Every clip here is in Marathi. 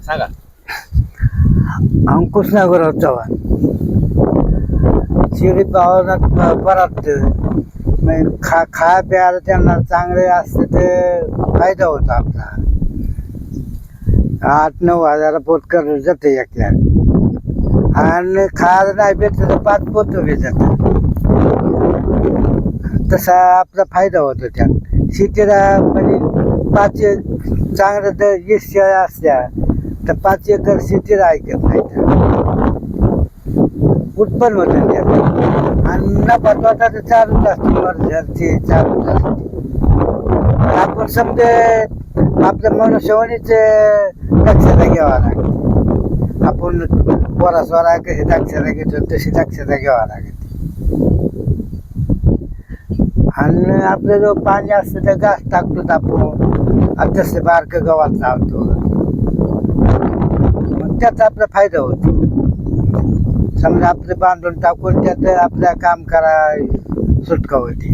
सांगा. अंकुश नागोराव चव्हाण शिडी पावनात परत खा प्यायला त्यांना चांगले असते ते फायदा होता आपला. 8-9 हजार पोत कर जाते एकल्या आणि खायला नाही भेटलं तर 5 पोत बी जात. तसा आपला फायदा होतो त्यात. शेतीला म्हणजे 5 चांगलं जर 20 शेळ्या असल्या तर 5 एकर शेतीला ऐकत नाही उत्पन्न होतं त्यात. आणि नफा तोटा तर चालूच असतो घरचे चालूच असते. आपण समजे आपल्या मनुष्यवणीच दक्षता घ्यावा लागते. आपण पोरासोरा कशी दक्षता घेतो तशी दक्षता घ्यावा लागते. आणि आपलं जो पाणी असतं ते घास टाकतो आपण तसे बारकं गव्हात लावतो. मग त्याचा आपला फायदा होतो. समजा आपलं बांधून टाकून त्यात आपलं काम करा सुटका होती.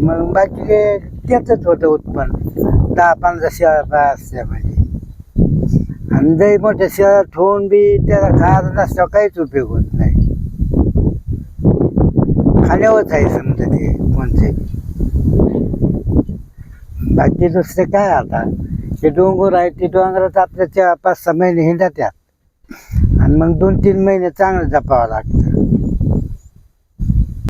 मग बाकी त्याचंच होतं उत्पन्न. 10-15 शेळ्या असल्या म्हणजे. आणि जरी मोठ्या शेळ्या ठेवून बी त्याला खायला नसल्यावर काहीच उपयोग होत नाही. खाण्यावरच आहे समजा ते कोणते. बाकी दुसरे काय आता ते डोंगर आहे ते डोंगरात आपल्या 5-6 महिने हिंडा त्यात आणि मग 2-3 महिने चांगलं जपावं लागतं.